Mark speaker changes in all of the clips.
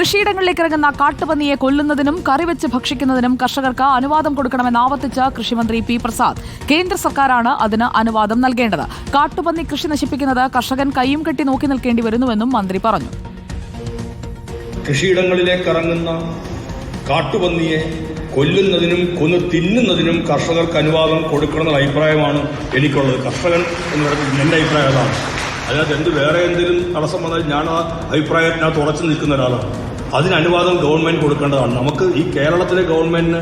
Speaker 1: കൃഷിയിടങ്ങളിലേക്ക് ഇറങ്ങുന്ന കാട്ടുപന്നിയെ കൊല്ലുന്നതിനും കറിവെച്ച് ഭക്ഷിക്കുന്നതിനും കർഷകർക്ക് അനുവാദം കൊടുക്കണമെന്നാവർത്തിച്ച് കൃഷിമന്ത്രി പി പ്രസാദ്. കേന്ദ്ര സർക്കാരാണ് അതിന് അനുവാദം നൽകേണ്ടത്. കാട്ടുപന്നി കൃഷി നശിപ്പിക്കുന്നത് കർഷകൻ കൈയും കെട്ടി നോക്കി നിൽക്കേണ്ടി വരുന്നുവെന്നും മന്ത്രി പറഞ്ഞു.
Speaker 2: കൃഷിയിടങ്ങളിലേക്ക് ഇറങ്ങുന്ന കാട്ടുപന്നിയെ കൊല്ലുന്നതിനും കൊന്നു തിന്നുന്നതിനും കർഷകർക്ക് അനുവാദം കൊടുക്കണമെന്ന അഭിപ്രായമാണ് എനിക്കുള്ളത്. കർഷകൻ എന്ന് പറയുന്നത് എൻ്റെ അഭിപ്രായം അതാണ്. അതിനകത്ത് വേറെ എന്തെങ്കിലും തടസ്സം വന്നാൽ ഞാൻ ആ അഭിപ്രായത്തിനകത്ത് ഉറച്ചു നിൽക്കുന്ന ഒരാളാണ്. അതിന് അനുവാദം ഗവൺമെന്റ് കൊടുക്കേണ്ടതാണ്. നമുക്ക് ഈ കേരളത്തിലെ ഗവൺമെന്റിന്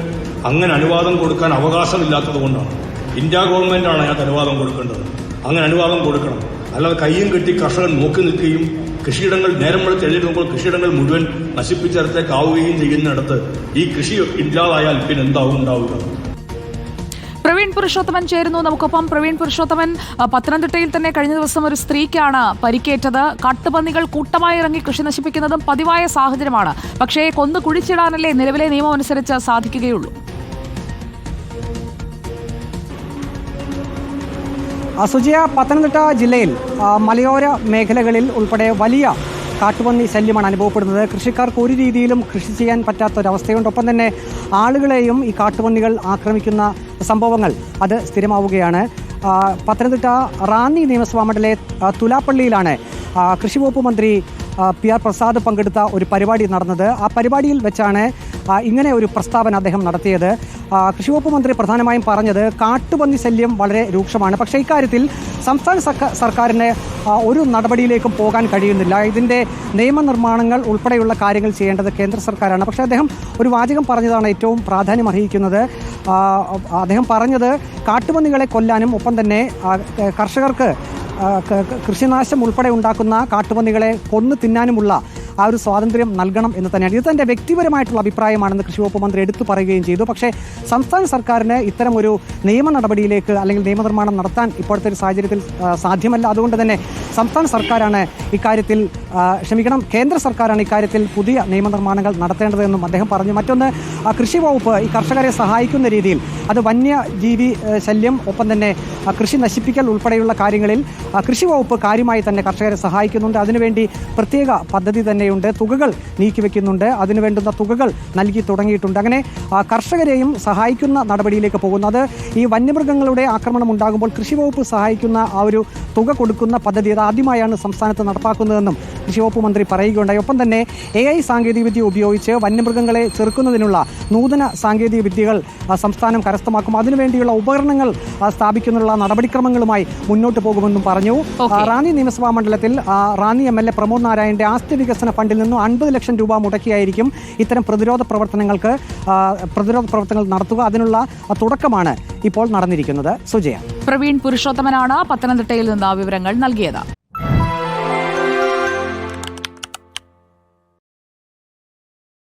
Speaker 2: അങ്ങനെ അനുവാദം കൊടുക്കാൻ അവകാശമില്ലാത്തത് കൊണ്ടാണ്. ഇന്ത്യ ഗവൺമെന്റാണ് അതിനകത്ത് അനുവാദം കൊടുക്കേണ്ടത്. അങ്ങനെ അനുവാദം കൊടുക്കണം. അല്ലാതെ കയ്യും കെട്ടി കർഷകൻ നോക്കി നിൽക്കുകയും കൃഷിയിടങ്ങൾ നേരം വെളുത്ത് എഴുതിയിട്ടുമ്പോൾ കൃഷിയിടങ്ങൾ മുഴുവൻ നശിപ്പിച്ചിടത്തേക്കാവുകയും ചെയ്യുന്നിടത്ത് ഈ കൃഷി ഇല്ലാതായാൽ പിന്നെ എന്താവും ഉണ്ടാവുക?
Speaker 1: പ്രവീൺ പുരുഷോത്തമൻ ചേരുന്നു നമുക്കൊപ്പം. പ്രവീൺ പുരുഷോത്തമൻ, പത്തനംതിട്ടയിൽ തന്നെ കഴിഞ്ഞ ദിവസം ഒരു സ്ത്രീക്കാണ് പരിക്കേറ്റത്. കാട്ടുപന്നികൾ കൂട്ടമായി ഇറങ്ങി കൃഷി നശിപ്പിക്കുന്നതും പതിവായ സാഹചര്യമാണ്. പക്ഷേ കൊന്നു കുഴിച്ചിടാനല്ലേ നിലവിലെ നിയമം അനുസരിച്ച് സാധിക്കുകയുള്ളൂ?
Speaker 3: സുജയ, പത്തനംതിട്ട ജില്ലയിൽ മലയോര മേഖലകളിൽ ഉൾപ്പെടെ വലിയ കാട്ടുപന്നി ശല്യമാണ് അനുഭവപ്പെടുന്നത്. കൃഷിക്കാർക്ക് ഒരു രീതിയിലും കൃഷി ചെയ്യാൻ പറ്റാത്തൊരവസ്ഥയുണ്ട്. ഒപ്പം തന്നെ ആളുകളെയും ഈ കാട്ടുപന്നികൾ ആക്രമിക്കുന്ന സംഭവങ്ങൾ അത് സ്ഥിരമാവുകയാണ്. പത്തനംതിട്ട റാന്നി നിയമസഭാ മണ്ഡലത്തിലെ തുലാപ്പള്ളിയിലാണ് കൃഷിവകുപ്പ് മന്ത്രി പി ആർ പ്രസാദ് പങ്കെടുത്ത ഒരു പരിപാടി നടന്നത്. ആ പരിപാടിയിൽ വെച്ചാണ് ഇങ്ങനെ ഒരു പ്രസ്താവന അദ്ദേഹം നടത്തിയത്. കൃഷിവകുപ്പ് മന്ത്രി പ്രധാനമായും പറഞ്ഞത് കാട്ടുപന്നി ശല്യം വളരെ രൂക്ഷമാണ്. പക്ഷേ ഇക്കാര്യത്തിൽ സംസ്ഥാന സർക്കാരിന് ഒരു നടപടിയിലേക്കും പോകാൻ കഴിയുന്നില്ല. ഇതിൻ്റെ നിയമനിർമ്മാണങ്ങൾ ഉൾപ്പെടെയുള്ള കാര്യങ്ങൾ ചെയ്യേണ്ടത് കേന്ദ്ര സർക്കാരാണ്. പക്ഷേ അദ്ദേഹം ഒരു വാചകം പറഞ്ഞതാണ് ഏറ്റവും പ്രാധാന്യം അർഹിക്കുന്നത്. അദ്ദേഹം പറഞ്ഞത് കാട്ടുപന്നികളെ കൊല്ലാനും ഒപ്പം തന്നെ കർഷകർക്ക് കൃഷിനാശം ഉൾപ്പെടെ ഉണ്ടാക്കുന്ന കാട്ടുപന്നികളെ കൊന്നു തിന്നാനുമുള്ള ആ ഒരു സ്വാതന്ത്ര്യം നൽകണം എന്ന് തന്നെയാണ്. ഇത് തൻ്റെ വ്യക്തിപരമായിട്ടുള്ള അഭിപ്രായമാണെന്ന് കൃഷിവകുപ്പ് മന്ത്രി എടുത്തു പറയുകയും ചെയ്തു. പക്ഷേ സംസ്ഥാന സർക്കാരിന് ഇത്തരം ഒരു നിയമ നടപടിയിലേക്ക് അല്ലെങ്കിൽ നിയമനിർമ്മാണം നടത്താൻ ഇപ്പോഴത്തെ ഒരു സാഹചര്യത്തിൽ സാധ്യമല്ല. അതുകൊണ്ട് തന്നെ സംസ്ഥാന സർക്കാരാണ് ഇക്കാര്യത്തിൽ കേന്ദ്ര സർക്കാരാണ് ഇക്കാര്യത്തിൽ പുതിയ നിയമനിർമ്മാണങ്ങൾ നടത്തേണ്ടതെന്നും അദ്ദേഹം പറഞ്ഞു. മറ്റൊന്ന്, കൃഷി വകുപ്പ് ഈ കർഷകരെ സഹായിക്കുന്ന രീതിയിൽ അത് വന്യജീവി ശല്യം ഒപ്പം തന്നെ കൃഷി നശിപ്പിക്കൽ ഉൾപ്പെടെയുള്ള കാര്യങ്ങളിൽ കൃഷി വകുപ്പ് കാര്യമായി തന്നെ കർഷകരെ സഹായിക്കുന്നുണ്ട്. അതിനുവേണ്ടി പ്രത്യേക പദ്ധതി തന്നെയുണ്ട്. തുകകൾ നീക്കിവെക്കുന്നുണ്ട്. അതിനു വേണ്ടുന്ന തുകകൾ നൽകി തുടങ്ങിയിട്ടുണ്ട്. അങ്ങനെ കർഷകരെയും സഹായിക്കുന്ന നടപടിയിലേക്ക് പോകുന്നത് ഈ വന്യമൃഗങ്ങളുടെ ആക്രമണം ഉണ്ടാകുമ്പോൾ കൃഷി വകുപ്പ് സഹായിക്കുന്ന ആ ഒരു തുക കൊടുക്കുന്ന പദ്ധതി അത് ആദ്യമായാണ് സംസ്ഥാനത്ത് നടപ്പാക്കുന്നതെന്നും കൃഷിവകുപ്പ് മന്ത്രി പറയുകയുണ്ടായി. ഒപ്പം തന്നെ AI സാങ്കേതികവിദ്യ ഉപയോഗിച്ച് വന്യമൃഗങ്ങളെ ചെറുക്കുന്നതിനുള്ള നൂതന സാങ്കേതിക വിദ്യകൾ സംസ്ഥാനം കരസ്ഥമാക്കും. അതിനുവേണ്ടിയുള്ള ഉപകരണങ്ങൾ സ്ഥാപിക്കുന്നതിനുള്ള നടപടിക്രമങ്ങളുമായി മുന്നോട്ട് പോകുമെന്നും പറഞ്ഞു. റാന്നി നിയമസഭാ മണ്ഡലത്തിൽ റാന്നി MLA പ്രമോദ് നാരായണന്റെ ആസ്തി വികസന ഫണ്ടിൽ നിന്നും 50 ലക്ഷം രൂപ മുടക്കിയായിരിക്കും ഇത്തരം പ്രതിരോധ പ്രവർത്തനങ്ങൾ നടത്തുക. അതിനുള്ള തുടക്കമാണ് ഇപ്പോൾ നടന്നിരിക്കുന്നത്. സുജയ,
Speaker 1: പ്രവീൺ പുരുഷോത്തമനാണ് പത്തനംതിട്ടയിൽ നിന്ന് വിവരങ്ങൾ നൽകിയത്.